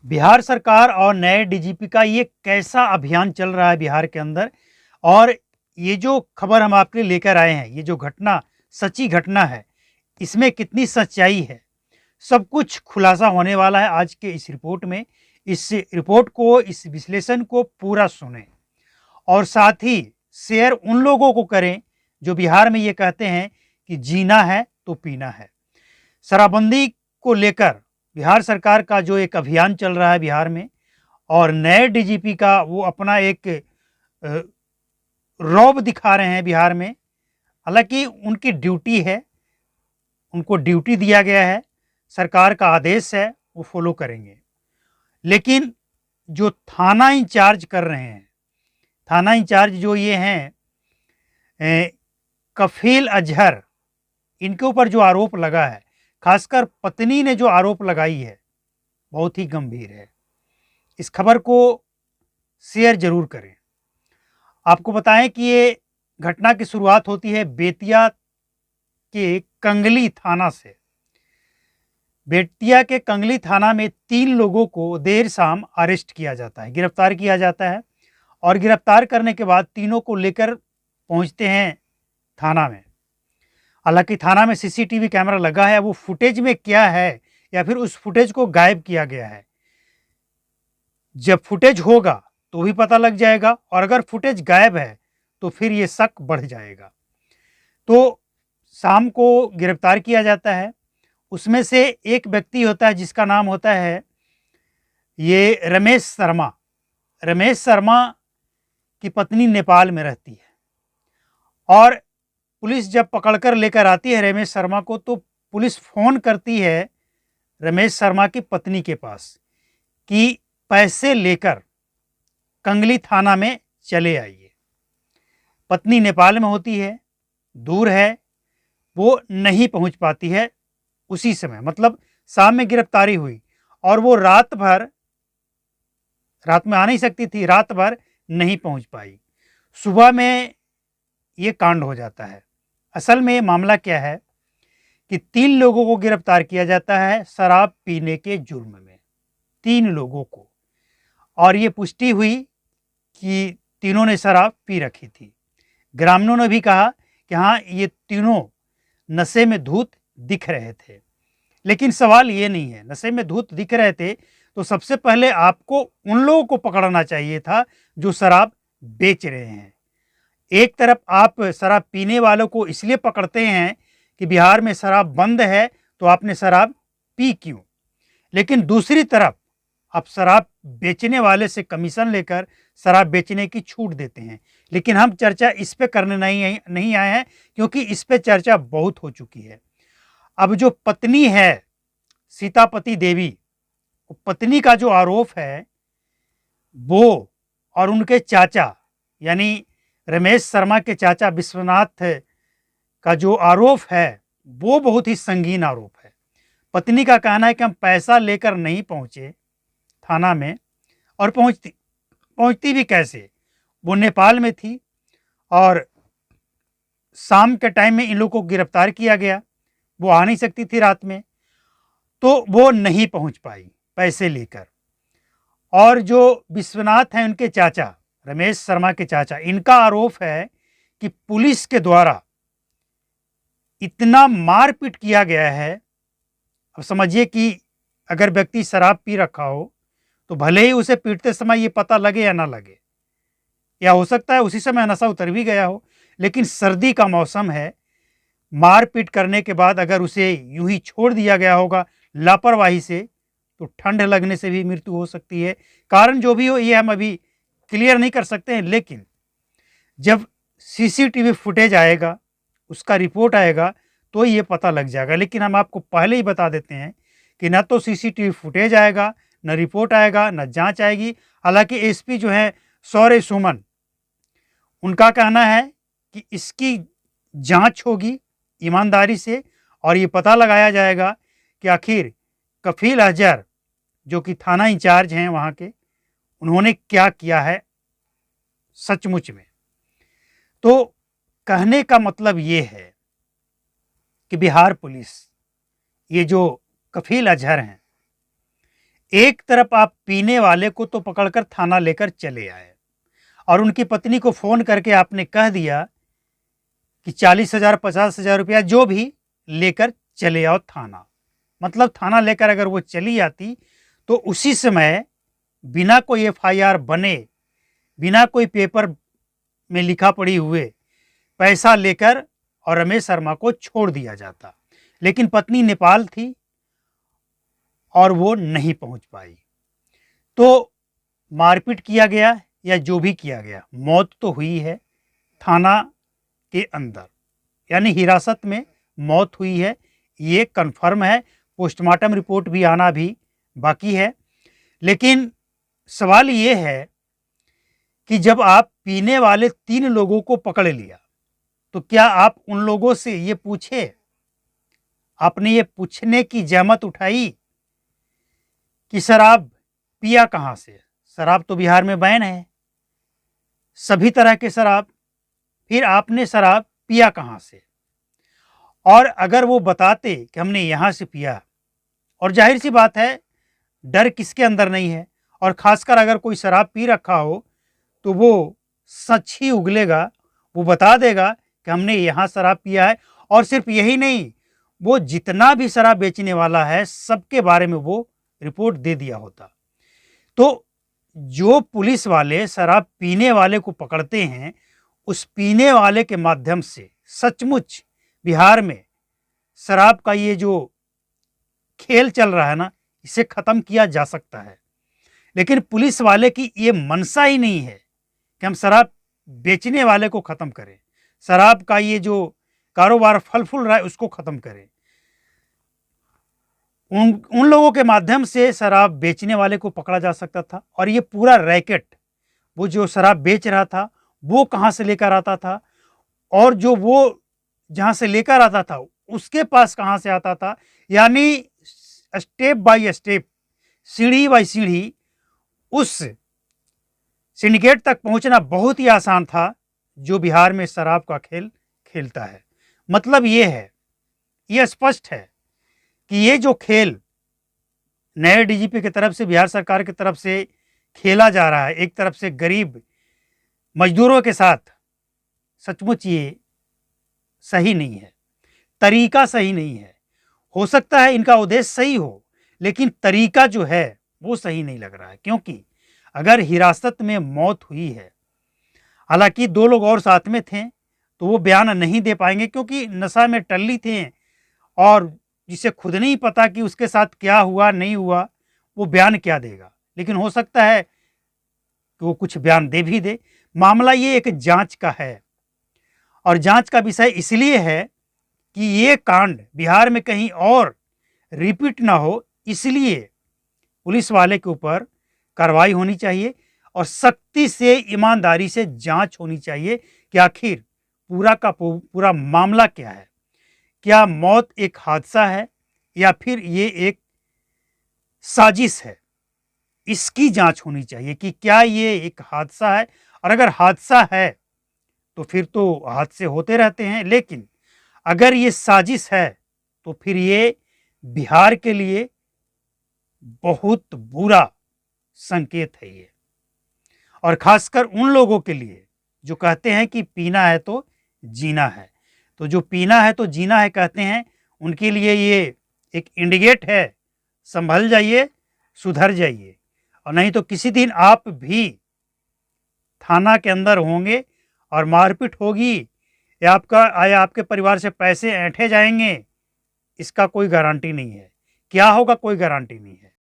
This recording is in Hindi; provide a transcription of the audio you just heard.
बिहार सरकार और नए डीजीपी का ये कैसा अभियान चल रहा है बिहार के अंदर। और ये जो खबर हम आपके लिए लेकर आए हैं, ये जो घटना सच्ची घटना है, इसमें कितनी सच्चाई है, सब कुछ खुलासा होने वाला है आज के इस रिपोर्ट में। इस रिपोर्ट को, इस विश्लेषण को पूरा सुने और साथ ही शेयर उन लोगों को करें जो बिहार में ये कहते हैं कि जीना है तो पीना है। शराबबंदी को लेकर बिहार सरकार का जो एक अभियान चल रहा है बिहार में, और नए डीजीपी का वो अपना एक रौब दिखा रहे हैं बिहार में। हालांकि उनकी ड्यूटी है, उनको ड्यूटी दिया गया है, सरकार का आदेश है, वो फॉलो करेंगे। लेकिन जो थाना इंचार्ज कर रहे हैं, थाना इंचार्ज जो ये हैं कफील अजहर, इनके ऊपर जो आरोप लगा है, खासकर पत्नी ने जो आरोप लगाई है, बहुत ही गंभीर है। इस खबर को शेयर जरूर करें। आपको बताएं कि ये घटना की शुरुआत होती है बेतिया के कंगली थाना से। बेतिया के कंगली थाना में 3 लोगों को देर शाम अरेस्ट किया जाता है, गिरफ्तार किया जाता है। और गिरफ्तार करने के बाद तीनों को लेकर पहुंचते हैं थाना में। हालांकि थाना में सीसीटीवी कैमरा लगा है, वो फुटेज में क्या है या फिर उस फुटेज को गायब किया गया है, जब फुटेज होगा तो भी पता लग जाएगा। और अगर फुटेज गायब है तो फिर ये शक बढ़ जाएगा। तो शाम को गिरफ्तार किया जाता है। उसमें से एक व्यक्ति होता है जिसका नाम होता है ये रमेश शर्मा। रमेश शर्मा की पत्नी नेपाल में रहती है, और पुलिस जब पकड़कर लेकर आती है रमेश शर्मा को, तो पुलिस फोन करती है रमेश शर्मा की पत्नी के पास कि पैसे लेकर कंगली थाना में चले आइए। पत्नी नेपाल में होती है, दूर है, वो नहीं पहुंच पाती है उसी समय, मतलब शाम में गिरफ्तारी हुई और वो रात में आ नहीं सकती थी, रात भर नहीं पहुंच पाई। सुबह में ये कांड हो जाता है। असल में ये मामला क्या है कि 3 लोगों को गिरफ्तार किया जाता है शराब पीने के जुर्म में, 3 लोगों को। और ये पुष्टि हुई कि तीनों ने शराब पी रखी थी। ग्रामीणों ने भी कहा कि हाँ, ये तीनों नशे में धूत दिख रहे थे। लेकिन सवाल ये नहीं है, नशे में धूत दिख रहे थे तो सबसे पहले आपको उन लोगों को पकड़ना चाहिए था जो शराब बेच रहे हैं। एक तरफ आप शराब पीने वालों को इसलिए पकड़ते हैं कि बिहार में शराब बंद है तो आपने शराब पी क्यों, लेकिन दूसरी तरफ आप शराब बेचने वाले से कमीशन लेकर शराब बेचने की छूट देते हैं। लेकिन हम चर्चा इस पे करने नहीं आए हैं, क्योंकि इस पे चर्चा बहुत हो चुकी है। अब जो पत्नी है सीतापति देवी, पत्नी का जो आरोप है वो, और उनके चाचा यानी रमेश शर्मा के चाचा विश्वनाथ का जो आरोप है वो बहुत ही संगीन आरोप है। पत्नी का कहना है कि हम पैसा लेकर नहीं पहुंचे थाना में, और पहुंचती भी कैसे, वो नेपाल में थी और शाम के टाइम में इन लोगों को गिरफ्तार किया गया, वो आ नहीं सकती थी रात में, तो वो नहीं पहुंच पाई पैसे लेकर। और जो विश्वनाथ हैं उनके चाचा, रमेश शर्मा के चाचा, इनका आरोप है कि पुलिस के द्वारा इतना मारपीट किया गया है। अब समझिए कि अगर व्यक्ति शराब पी रखा हो तो भले ही उसे पीटते समय ये पता लगे या ना लगे, या हो सकता है उसी समय नशा उतर भी गया हो, लेकिन सर्दी का मौसम है, मारपीट करने के बाद अगर उसे यूं ही छोड़ दिया गया होगा लापरवाही से, तो ठंड लगने से भी मृत्यु हो सकती है। कारण जो भी हो ये हम अभी क्लियर नहीं कर सकते हैं, लेकिन जब सीसीटीवी फुटेज आएगा, उसका रिपोर्ट आएगा, तो ये पता लग जाएगा। लेकिन हम आपको पहले ही बता देते हैं कि ना तो सीसीटीवी फुटेज आएगा, न रिपोर्ट आएगा, न जांच आएगी। हालांकि एसपी जो है शौर्य सुमन, उनका कहना है कि इसकी जांच होगी ईमानदारी से, और ये पता लगाया जाएगा कि आखिर कफील अजहर जो कि थाना इंचार्ज हैं वहाँ के, उन्होंने क्या किया है सचमुच में। तो कहने का मतलब ये है कि बिहार पुलिस, ये जो कफील अजहर हैं, एक तरफ आप पीने वाले को तो पकड़कर थाना लेकर चले आए और उनकी पत्नी को फ़ोन करके आपने कह दिया कि 40,000 50,000 रुपया जो भी लेकर चले आओ थाना। मतलब थाना लेकर अगर वो चली आती तो उसी समय बिना कोई एफआईआर बने, बिना कोई पेपर में लिखा पढ़ी हुए पैसा लेकर और रमेश शर्मा को छोड़ दिया जाता। लेकिन पत्नी नेपाल थी और वो नहीं पहुंच पाई, तो मारपीट किया गया या जो भी किया गया, मौत तो हुई है थाना के अंदर, यानी हिरासत में मौत हुई है, ये कन्फर्म है। पोस्टमार्टम रिपोर्ट भी आना भी बाकी है। लेकिन सवाल ये है कि जब आप पीने वाले 3 लोगों को पकड़ लिया तो क्या आप उन लोगों से ये पूछे, आपने ये पूछने की जहमत उठाई कि शराब पिया कहाँ से? शराब तो बिहार में बैन है, सभी तरह के शराब, फिर आपने शराब पिया कहाँ से? और अगर वो बताते कि हमने यहाँ से पिया, और जाहिर सी बात है डर किसके अंदर नहीं है, और ख़ासकर अगर कोई शराब पी रखा हो तो वो सच ही उगलेगा, वो बता देगा कि हमने यहाँ शराब पिया है। और सिर्फ यही नहीं, वो जितना भी शराब बेचने वाला है सबके बारे में वो रिपोर्ट दे दिया होता। तो जो पुलिस वाले शराब पीने वाले को पकड़ते हैं, उस पीने वाले के माध्यम से सचमुच बिहार में शराब का ये जो खेल चल रहा है ना, इसे ख़त्म किया जा सकता है। लेकिन पुलिस वाले की ये मनसा ही नहीं है कि हम शराब बेचने वाले को ख़त्म करें, शराब का ये जो कारोबार फल फूल रहा है उसको ख़त्म करें। उन लोगों के माध्यम से शराब बेचने वाले को पकड़ा जा सकता था, और ये पूरा रैकेट, वो जो शराब बेच रहा था वो कहाँ से लेकर आता था, और जो वो जहाँ से लेकर आता था उसके पास कहाँ से आता था, यानी स्टेप बाय स्टेप, सीढ़ी बाय सीढ़ी उस सिंडिकेट तक पहुंचना बहुत ही आसान था जो बिहार में शराब का खेल खेलता है। मतलब ये है, ये स्पष्ट है कि ये जो खेल नए डीजीपी की तरफ से, बिहार सरकार की तरफ से खेला जा रहा है, एक तरफ से गरीब मजदूरों के साथ, सचमुच ये सही नहीं है, तरीका सही नहीं है। हो सकता है इनका उद्देश्य सही हो, लेकिन तरीका जो है वो सही नहीं लग रहा है। क्योंकि अगर हिरासत में मौत हुई है, हालांकि 2 लोग और साथ में थे, तो वो बयान नहीं दे पाएंगे क्योंकि नशा में टल्ली थे, और जिसे खुद नहीं पता कि उसके साथ क्या हुआ नहीं हुआ, वो बयान क्या देगा। लेकिन हो सकता है कि वो कुछ बयान दे भी दे। मामला ये एक जांच का है, और जांच का विषय इसलिए है कि ये कांड बिहार में कहीं और रिपीट ना हो, इसलिए पुलिस वाले के ऊपर कार्रवाई होनी चाहिए और सख्ती से, ईमानदारी से जांच होनी चाहिए कि आखिर पूरा का पूरा मामला क्या है। क्या मौत एक हादसा है या फिर ये एक साजिश है? इसकी जांच होनी चाहिए कि क्या ये एक हादसा है, और अगर हादसा है तो फिर तो हादसे होते रहते हैं, लेकिन अगर ये साजिश है तो फिर ये बिहार के लिए बहुत बुरा संकेत है ये, और खासकर उन लोगों के लिए जो कहते हैं कि पीना है तो जीना है। तो जो पीना है तो जीना है कहते हैं, उनके लिए ये एक इंडिकेट है, संभल जाइए, सुधर जाइए, और नहीं तो किसी दिन आप भी थाना के अंदर होंगे और मारपीट होगी, या आपके परिवार से पैसे ऐंठे जाएंगे, इसका कोई गारंटी नहीं है। क्या होगा, कोई गारंटी नहीं है।